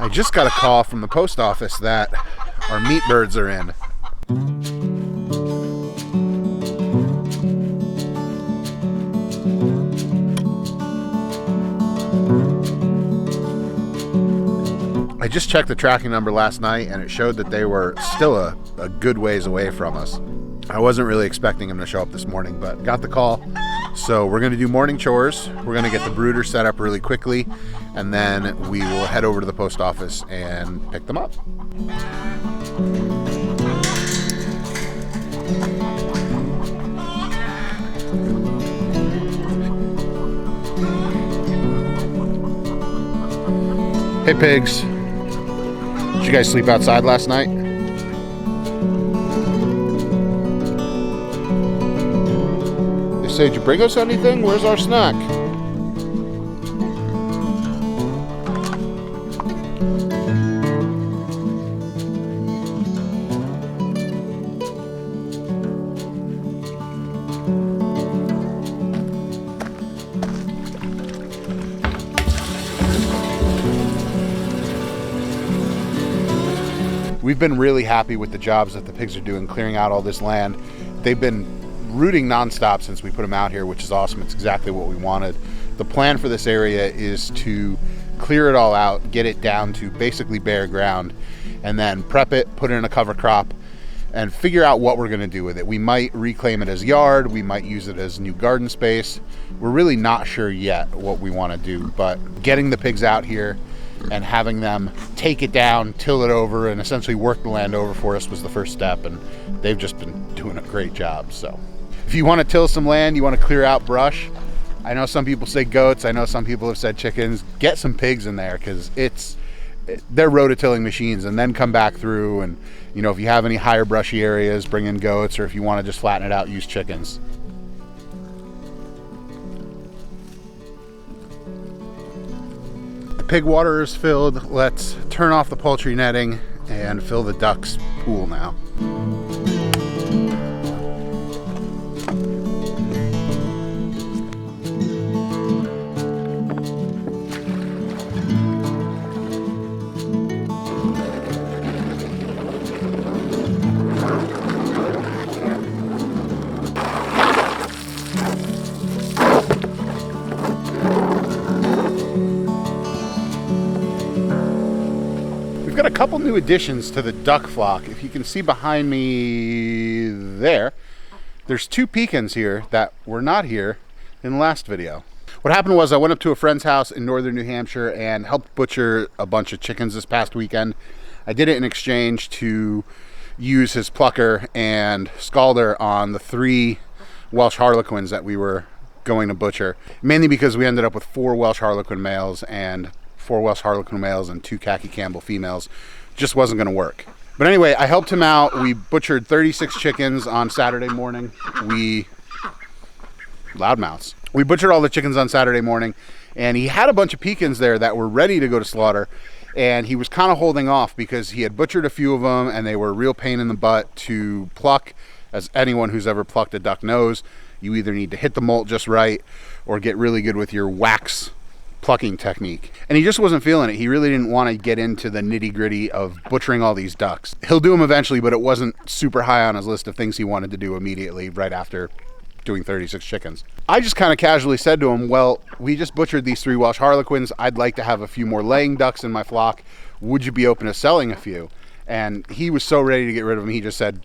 I just got a call from the post office that our meat birds are in. I just checked the tracking number last night and it showed that they were still a good ways away from us. I wasn't really expecting them to show up this morning, but got the call. So we're going to do morning chores. We're going to get the brooder set up really quickly, and then we will head over to the post office and pick them up. Hey pigs, did you guys sleep outside last night? Say, did you bring us anything? Where's our snack? We've been really happy with the jobs that the pigs are doing, clearing out all this land. They've been rooting nonstop since we put them out here, which is awesome. It's exactly what we wanted. The plan for this area is to clear it all out, get it down to basically bare ground, and then prep it, put it in a cover crop, and figure out what we're going to do with it. We might reclaim it as yard, we might use it as new garden space. We're really not sure yet what we want to do, but getting the pigs out here and having them take it down, till it over, and essentially work the land over for us was the first step, and they've just been doing a great job. So if you want to till some land, you want to clear out brush, I know some people say goats, I know some people have said chickens, get some pigs in there, because they're rototilling machines, and then come back through, and you know, if you have any higher brushy areas, bring in goats, or if you want to just flatten it out, use chickens. The pig water is filled. Let's turn off the poultry netting and fill the ducks pool now. We've got a couple new additions to the duck flock. If you can see behind me there's two pecans here that were not here in the last video. What happened was I went up to a friend's house in northern New Hampshire and helped butcher a bunch of chickens this past weekend. I did it in exchange to use his plucker and scalder on the 3 Welsh Harlequins that we were going to butcher, mainly because we ended up with 4 Welsh Harlequin males and 4 Welsh Harlequin males and 2 Khaki Campbell females. Just wasn't going to work. But anyway, I helped him out. We butchered 36 chickens on Saturday morning. Loudmouths. We butchered all the chickens on Saturday morning, and he had a bunch of pecans there that were ready to go to slaughter, and he was kind of holding off because he had butchered a few of them and they were a real pain in the butt to pluck. As anyone who's ever plucked a duck knows, you either need to hit the molt just right or get really good with your wax plucking technique. And he just wasn't feeling it. He really didn't want to get into the nitty-gritty of butchering all these ducks. He'll do them eventually, but it wasn't super high on his list of things he wanted to do immediately right after doing 36 chickens. I just kind of casually said to him, well, we just butchered these 3 Welsh Harlequins. I'd like to have a few more laying ducks in my flock. Would you be open to selling a few? And he was so ready to get rid of them, he just said,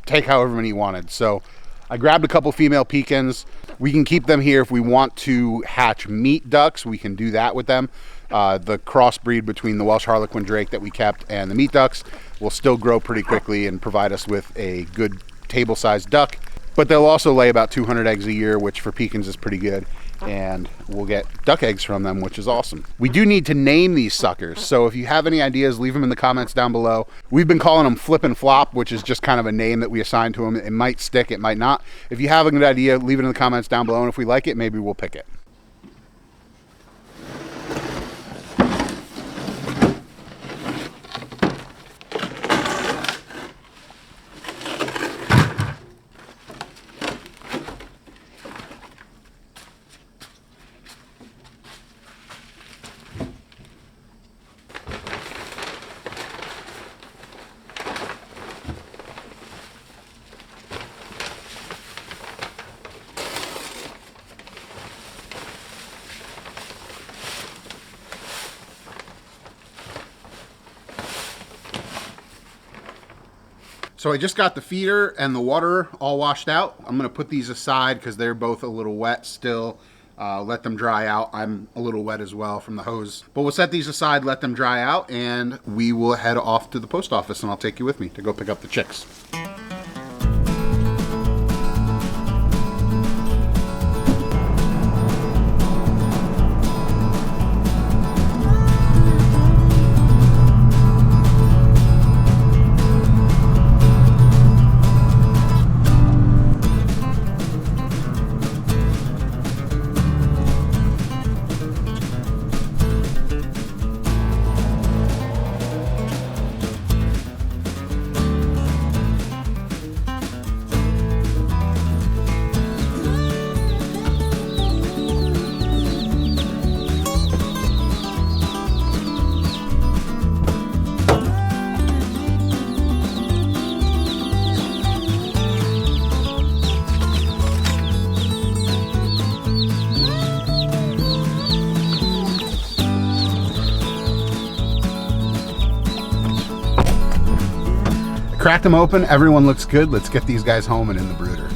take however many he wanted. So I grabbed a couple female pecans. We can keep them here if we want to hatch meat ducks. We can do that with them. The crossbreed between the Welsh Harlequin Drake that we kept and the meat ducks will still grow pretty quickly and provide us with a good table-sized duck. But they'll also lay about 200 eggs a year, which for pecans is pretty good. And we'll get duck eggs from them, which is awesome. We do need to name these suckers. So if you have any ideas, leave them in the comments down below. We've been calling them Flip and Flop, which is just kind of a name that we assign to them. It might stick, it might not. If you have a good idea, leave it in the comments down below. And if we like it, maybe we'll pick it. So I just got the feeder and the water all washed out. I'm gonna put these aside because they're both a little wet still. Let them dry out. I'm a little wet as well from the hose. But we'll set these aside, let them dry out, and we will head off to the post office, and I'll take you with me to go pick up the chicks. Cracked them open, everyone looks good. Let's get these guys home and in the brooder.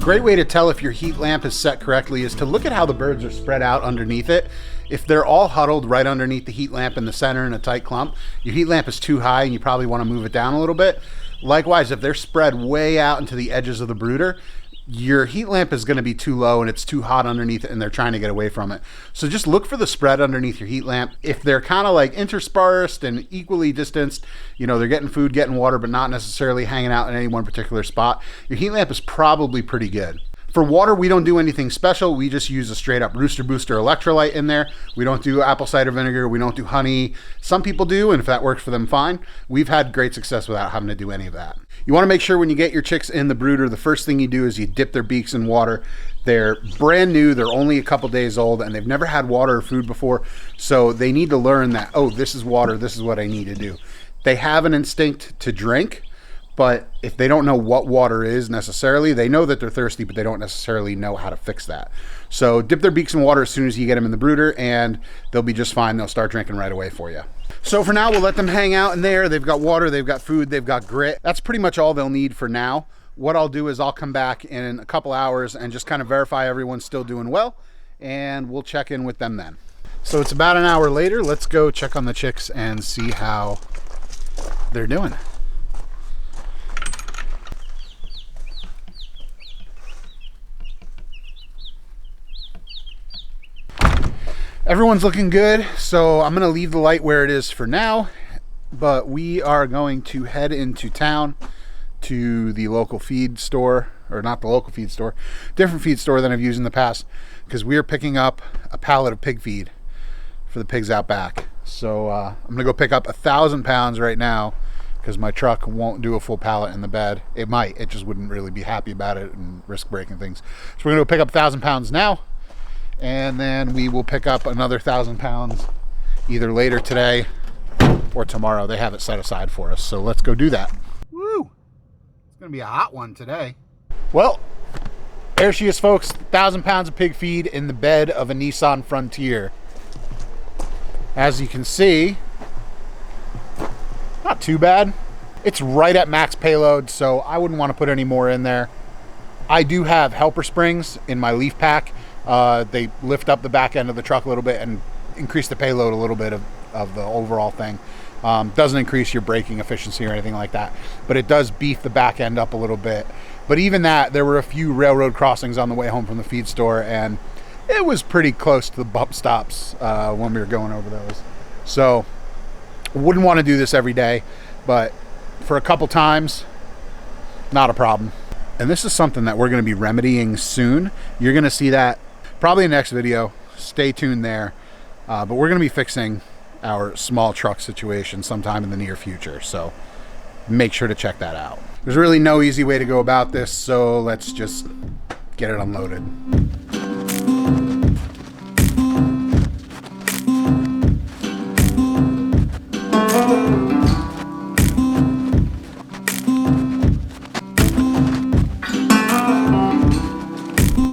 Great way to tell if your heat lamp is set correctly is to look at how the birds are spread out underneath it. If they're all huddled right underneath the heat lamp in the center in a tight clump, your heat lamp is too high and you probably want to move it down a little bit. Likewise, if they're spread way out into the edges of the brooder, your heat lamp is going to be too low and it's too hot underneath it and they're trying to get away from it. So just look for the spread underneath your heat lamp. If they're kind of like interspersed and equally distanced, you know, they're getting food, getting water, but not necessarily hanging out in any one particular spot, your heat lamp is probably pretty good. For water, we don't do anything special. We just use a straight up Rooster Booster electrolyte in there. We don't do apple cider vinegar. We don't do honey. Some people do, and if that works for them, fine. We've had great success without having to do any of that. You want to make sure when you get your chicks in the brooder, the first thing you do is you dip their beaks in water. They're brand new. They're only a couple days old, and they've never had water or food before. So they need to learn that, oh, this is water. This is what I need to do. They have an instinct to drink. But if they don't know what water is necessarily, they know that they're thirsty, but they don't necessarily know how to fix that. So dip their beaks in water as soon as you get them in the brooder, and they'll be just fine. They'll start drinking right away for you. So for now, we'll let them hang out in there. They've got water, they've got food, they've got grit. That's pretty much all they'll need for now. What I'll do is I'll come back in a couple hours and just kind of verify everyone's still doing well, and we'll check in with them then. So it's about an hour later. Let's go check on the chicks and see how they're doing. Everyone's looking good, so I'm gonna leave the light where it is for now, but we are going to head into town to the local feed store, or not the local feed store, different feed store than I've used in the past, because we are picking up a pallet of pig feed for the pigs out back. So I'm gonna go pick up 1,000 pounds right now, because my truck won't do a full pallet in the bed. It might, it just wouldn't really be happy about it and risk breaking things. So we're gonna go pick up 1,000 pounds now, and then we will pick up another 1,000 pounds either later today or tomorrow. They have it set aside for us, so let's go do that. Woo! It's gonna be a hot one today. Well, there she is, folks. 1,000 pounds of pig feed in the bed of a Nissan Frontier. As you can see, not too bad. It's right at max payload, so I wouldn't want to put any more in there. I do have helper springs in my leaf pack. They lift up the back end of the truck a little bit and increase the payload a little bit of the overall thing. Doesn't increase your braking efficiency or anything like that, but it does beef the back end up a little bit. But even that, there were a few railroad crossings on the way home from the feed store, and it was pretty close to the bump stops when we were going over those. So wouldn't want to do this every day, but for a couple times, not a problem. And this is something that we're going to be remedying soon. You're going to see that probably in the next video. Stay tuned there. But we're going to be fixing our small truck situation sometime in the near future. So make sure to check that out. There's really no easy way to go about this, so let's just get it unloaded.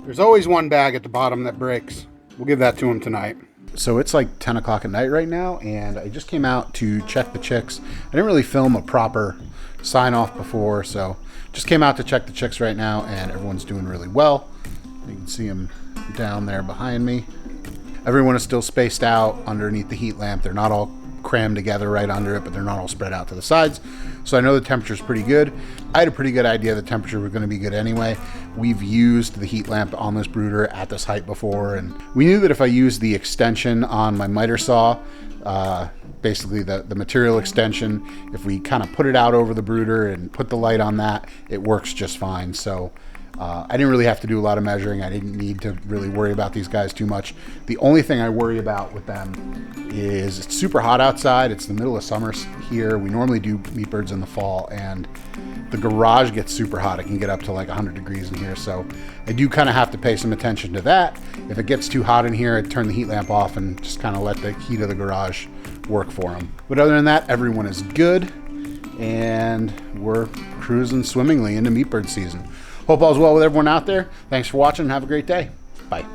There's always one bag at the bottom that breaks. We'll give that to him tonight. So it's like 10 o'clock at night right now, and I just came out to check the chicks. I didn't really film a proper sign off before, so just came out to check the chicks right now, and everyone's doing really well. You can see them down there behind me. Everyone is still spaced out underneath the heat lamp. They're not all crammed together right under it, but they're not all spread out to the sides. So I know the temperature's pretty good. I had a pretty good idea the temperature was going to be good anyway. We've used the heat lamp on this brooder at this height before, and we knew that if I used the extension on my miter saw, basically the material extension, if we kind of put it out over the brooder and put the light on that, it works just fine. So I didn't really have to do a lot of measuring. I didn't need to really worry about these guys too much. The only thing I worry about with them is it's super hot outside. It's the middle of summer here. We normally do meat birds in the fall, and the garage gets super hot. It can get up to like 100 degrees in here. So I do kind of have to pay some attention to that. If it gets too hot in here, I'd turn the heat lamp off and just kind of let the heat of the garage work for them. But other than that, everyone is good, and we're cruising swimmingly into meat bird season. Hope all's well with everyone out there. Thanks for watching and have a great day. Bye.